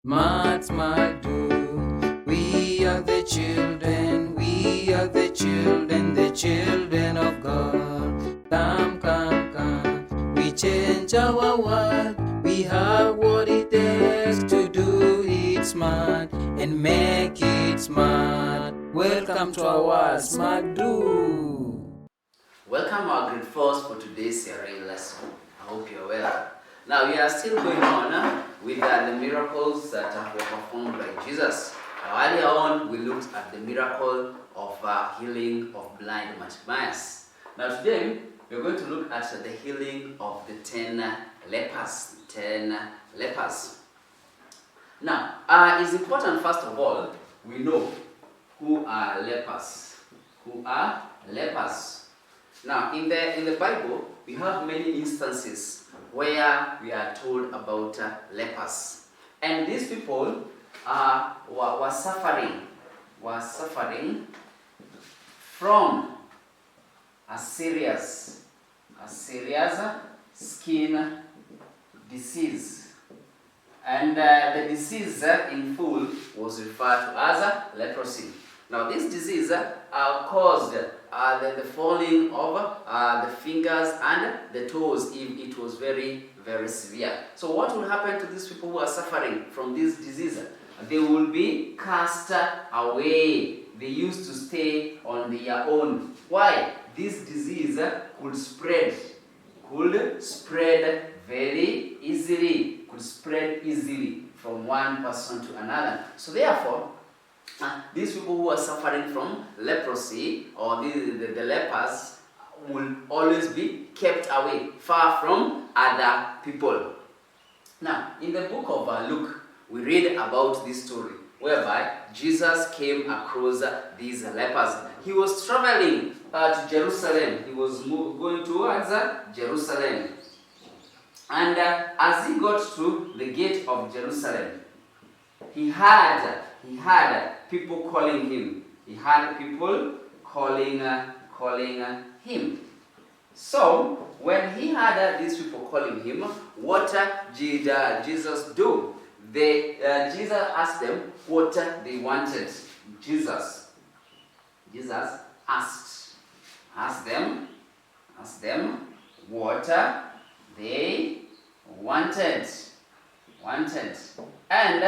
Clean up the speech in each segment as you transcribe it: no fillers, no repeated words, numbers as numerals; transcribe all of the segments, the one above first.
Smart, smart, do. We are the children, the children of God. Come, come, come. We change our world. We have what it takes to do it smart and make it smart. Welcome to our Smart Do. Welcome our grade 4s for today's CRA lesson. I hope you're well. Now we are still going on with the miracles that were performed by Jesus. Earlier on we looked at the miracle of healing of blind Bartimaeus. Now today we're going to look at the healing of the 10 lepers. 10 lepers. Now it's important first of all we know who are lepers. Who are lepers? Now, in the Bible, we have many instances where we are told about lepers. And these people were suffering from a serious skin disease. And the disease in full was referred to as leprosy. Now, this disease caused the falling of the fingers and the toes if it was very, very severe. So what will happen to these people who are suffering from this disease? They will be cast away. They used to stay on their own. Why? This disease could spread very easily, from one person to another. So therefore, these people who are suffering from leprosy or the lepers will always be kept away, far from other people. Now, in the book of Luke, we read about this story whereby Jesus came across these lepers. He was traveling to Jerusalem. He was going towards Jerusalem. And as he got to the gate of Jerusalem, he had people calling him. He had people calling him. So when he had these people calling him, what did Jesus do? Jesus asked them what they wanted. Jesus asked them what they wanted. And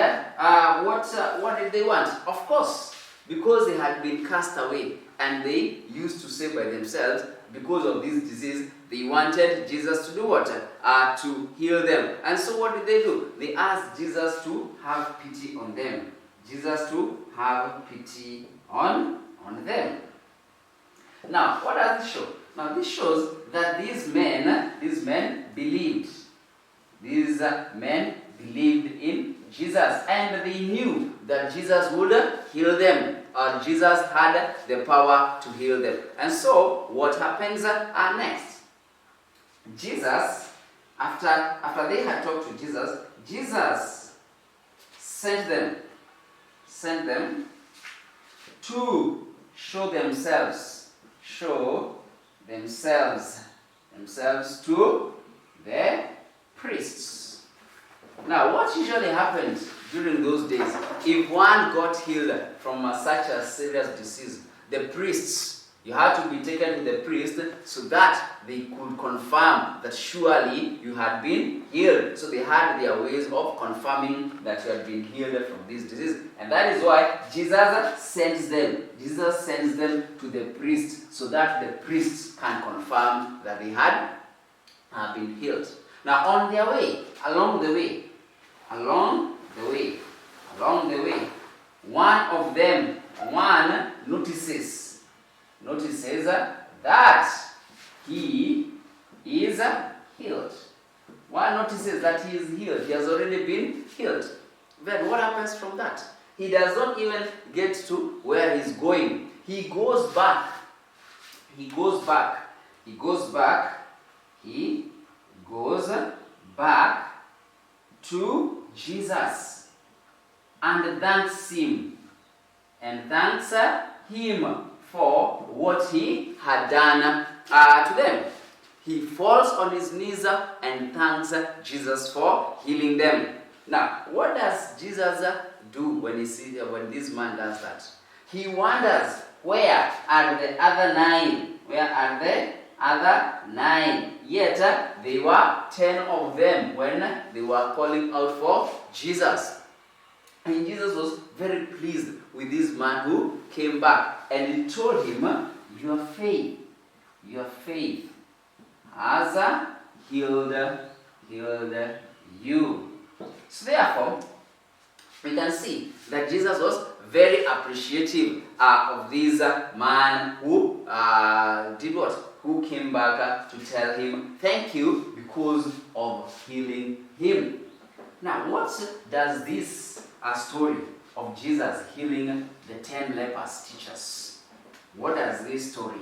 what did they want? Of course, because they had been cast away and they used to say by themselves, because of this disease, they wanted Jesus to do what? To heal them. And so what did they do? They asked Jesus to have pity on them. Jesus to have pity on them. Now, what does this show? Now, this shows that these men believed. These men believed in Jesus, and they knew that Jesus would heal them, or Jesus had the power to heal them. And so, what happens next? Jesus, after they had talked to Jesus, Jesus sent them to show themselves to the priests. Now, what usually happened during those days, if one got healed from such a serious disease, the priests, you had to be taken to the priest so that they could confirm that surely you had been healed. So they had their ways of confirming that you had been healed from this disease. And that is why Jesus sends them to the priest so that the priests can confirm that they had been healed. Now, along the way, one notices that he is healed. One notices that he is healed. He has already been healed. Then what happens from that? He does not even get to where he's going. He goes back to Jesus and thanks him for what he had done to them. He falls on his knees and thanks Jesus for healing them. Now, what does Jesus do when this man does that? He wonders, where are the other 9? Where are the other 9? Yet there were 10 of them when they were calling out for Jesus. And Jesus was very pleased with this man who came back, and he told him, your faith has healed you. So therefore, we can see that Jesus was very appreciative of this man who did what? Who came back to tell him thank you because of healing him. Now, what does this story of Jesus healing the 10 lepers teach us? What does this story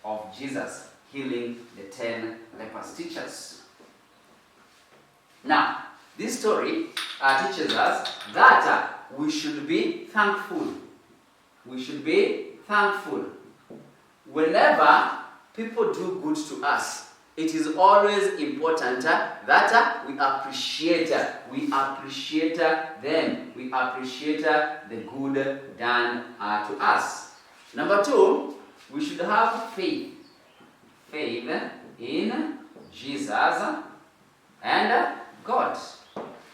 of Jesus healing the 10 lepers teach us? Now, this story teaches us that we should be thankful. We should be thankful. Whenever people do good to us, it is always important that we appreciate them. We appreciate the good done to us. Number 2, we should have faith. Faith in Jesus and God.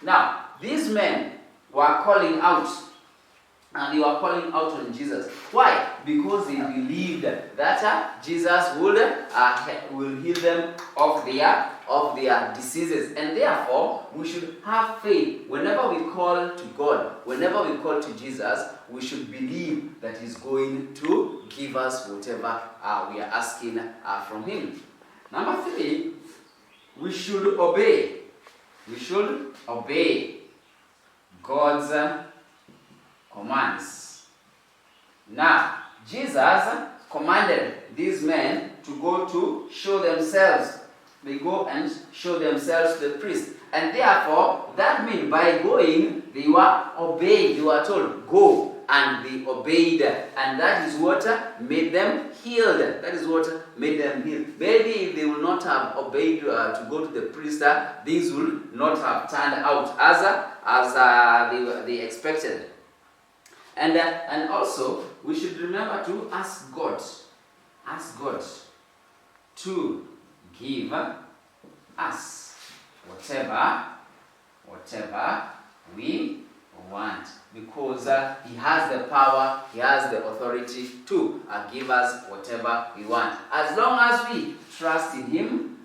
Now, these men were calling out, and they were calling out on Jesus. Why? Because they believed that Jesus will heal them of their diseases. And therefore, we should have faith. Whenever we call to God, whenever we call to Jesus, we should believe that He's going to give us whatever we are asking from Him. Number 3, we should obey. We should obey God's commands. Now, Jesus commanded these men to go to show themselves. They go and show themselves to the priest. And therefore, that means by going, they were obeyed. They were told, go. And they obeyed. And that is what made them healed. That is what made them healed. Maybe if they would not have obeyed to go to the priest, things would not have turned out as they expected. And also, we should remember to ask God to give us whatever we want, because He has the power, He has the authority to give us whatever we want. As long as we trust in Him,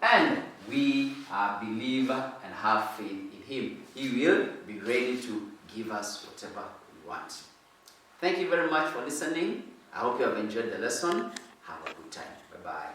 and we believe and have faith in Him, He will be ready to give us whatever we want. Thank you very much for listening. I hope you have enjoyed the lesson. Have a good time. Bye-bye.